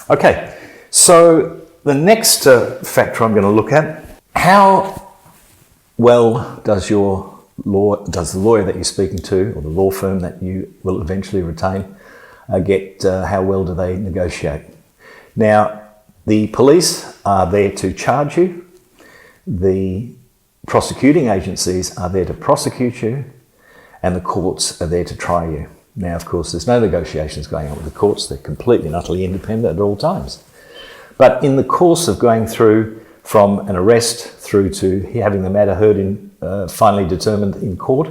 Okay, so the next factor I'm going to look at, how well does the lawyer that you're speaking to, or the law firm that you will eventually retain, how well do they negotiate? Now, the police are there to charge you, the prosecuting agencies are there to prosecute you, and the courts are there to try you. Now, of course, there's no negotiations going on with the courts. They're completely and utterly independent at all times. But in the course of going through from an arrest through to having the matter heard finally determined in court,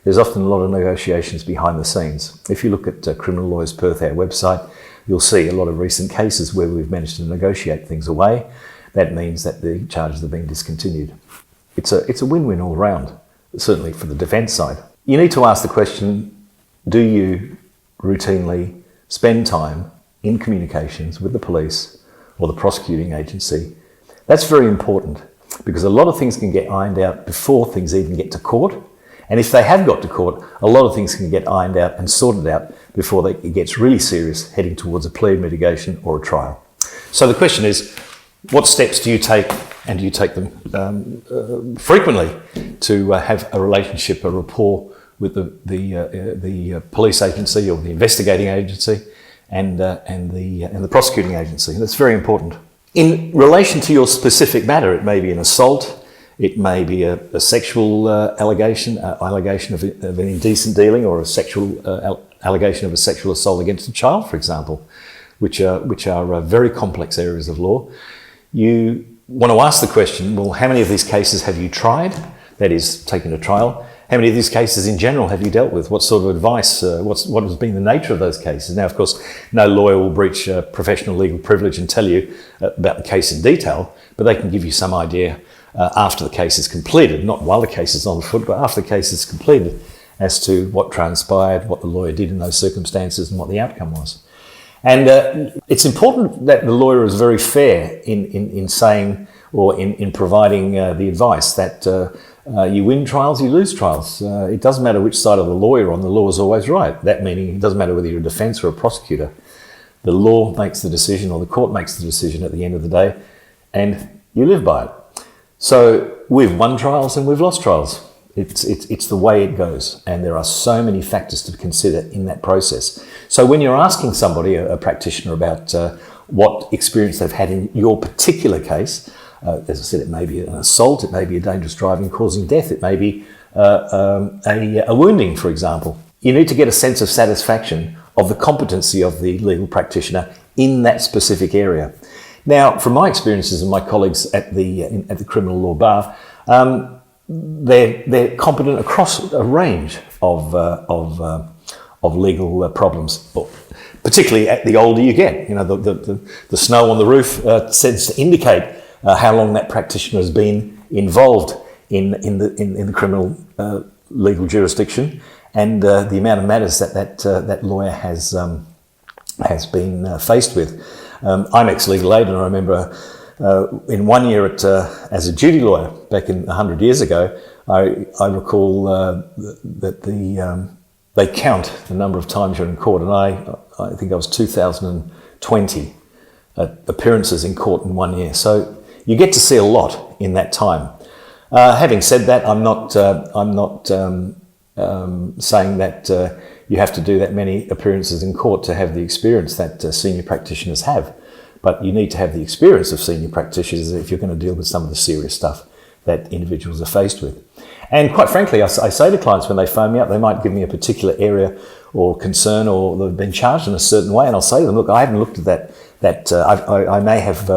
there's often a lot of negotiations behind the scenes. If you look at Criminal Lawyers Perth, our website, you'll see a lot of recent cases where we've managed to negotiate things away. That means that the charges are being discontinued. It's a win-win all around, certainly for the defence side. You need to ask the question, do you routinely spend time in communications with the police or the prosecuting agency? That's very important, because a lot of things can get ironed out before things even get to court. And if they have got to court, a lot of things can get ironed out and sorted out before it gets really serious, heading towards a plea, mitigation or a trial. So the question is, what steps do you take, and do you take them frequently, to have a relationship, a rapport with the police agency or the investigating agency and the prosecuting agency? And that's very important. In relation to your specific matter, it may be an assault, it may be a sexual allegation of an indecent dealing, or a sexual allegation of a sexual assault against a child, for example, which are very complex areas of law. You want to ask the question, well, how many of these cases have you tried? That is, taken to trial. How many of these cases in general have you dealt with? What sort of advice, what has been the nature of those cases? Now, of course, no lawyer will breach professional legal privilege and tell you about the case in detail, but they can give you some idea after the case is completed, not while the case is on foot, but after the case is completed, as to what transpired, what the lawyer did in those circumstances, and what the outcome was. And it's important that the lawyer is very fair in saying, or in providing the advice that you win trials, you lose trials. It doesn't matter which side of the law you're on, the law is always right. That meaning it doesn't matter whether you're a defence or a prosecutor. The law makes the decision, or the court makes the decision at the end of the day, and you live by it. So we've won trials and we've lost trials. It's the way it goes, and there are so many factors to consider in that process. So when you're asking somebody, a practitioner, about what experience they've had in your particular case, as I said, it may be an assault, it may be a dangerous driving causing death, it may be a wounding, for example. You need to get a sense of satisfaction of the competency of the legal practitioner in that specific area. Now, from my experiences and my colleagues at the criminal law bar, they're competent across a range of legal problems, particularly at the older you get. You know, the snow on the roof tends to indicate how long that practitioner has been involved in the criminal legal jurisdiction, and the amount of matters that lawyer has been faced with. I'm ex-legal aid, and I remember in 1 year as a duty lawyer back in 100 years ago, I recall that they count the number of times you're in court, and I think I was 2,020 appearances in court in 1 year. So you get to see a lot in that time. Having said that, I'm not saying that you have to do that many appearances in court to have the experience that senior practitioners have. But you need to have the experience of senior practitioners if you're going to deal with some of the serious stuff that individuals are faced with. And quite frankly, I say to clients when they phone me up, they might give me a particular area or concern, or they've been charged in a certain way, and I'll say to them, look, I haven't looked at that. I may have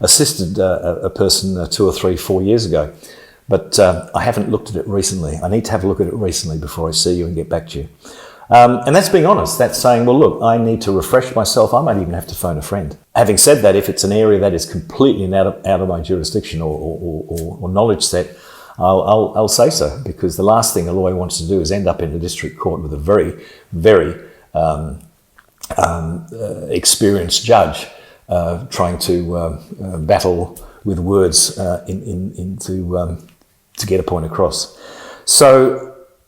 assisted a person 2 or 3, 4 years ago, but I haven't looked at it recently. I need to have a look at it recently before I see you and get back to you. And that's being honest. That's saying, well, look, I need to refresh myself. I might even have to phone a friend. Having said that, if it's an area that is completely out of my jurisdiction or knowledge set, I'll say so, because the last thing a lawyer wants to do is end up in a district court with a very, very experienced judge trying to battle with words to get a point across. So,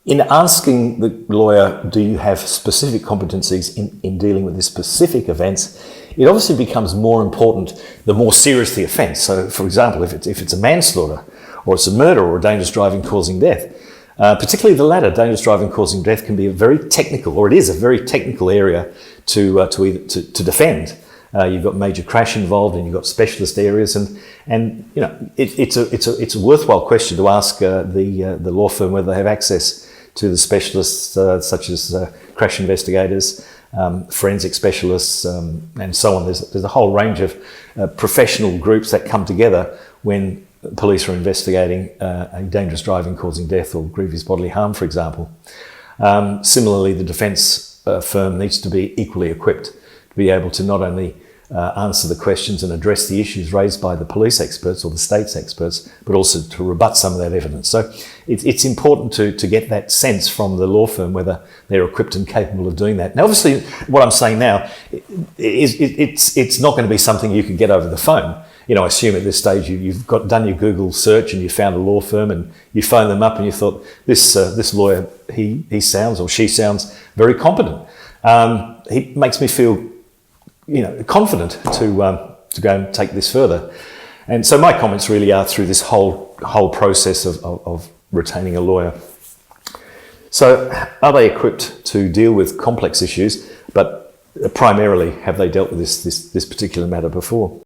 in asking the lawyer, do you have specific competencies in dealing with this specific events, it obviously becomes more important the more serious the offence. So, for example, if it's a manslaughter, or it's a murder, or a dangerous driving causing death, particularly the latter, dangerous driving causing death, can be a very technical, or it is a very technical area to defend. You've got major crash involved, and you've got specialist areas, and you know it's a worthwhile question to ask the law firm whether they have access to the specialists such as crash investigators, forensic specialists, and so on. There's a whole range of professional groups that come together when police are investigating a dangerous driving causing death or grievous bodily harm, for example. Similarly, the defence firm needs to be equally equipped to be able to not only answer the questions and address the issues raised by the police experts or the state's experts, but also to rebut some of that evidence. So it's important to get that sense from the law firm whether they're equipped and capable of doing that. Now, obviously, what I'm saying now is it's not going to be something you can get over the phone. You know, I assume at this stage you've done your Google search and you found a law firm and you phoned them up and you thought, this lawyer, he sounds or she sounds very competent. He makes me feel, you know, confident to go and take this further. And so my comments really are through this whole process of retaining a lawyer. So are they equipped to deal with complex issues, but primarily have they dealt with this particular matter before?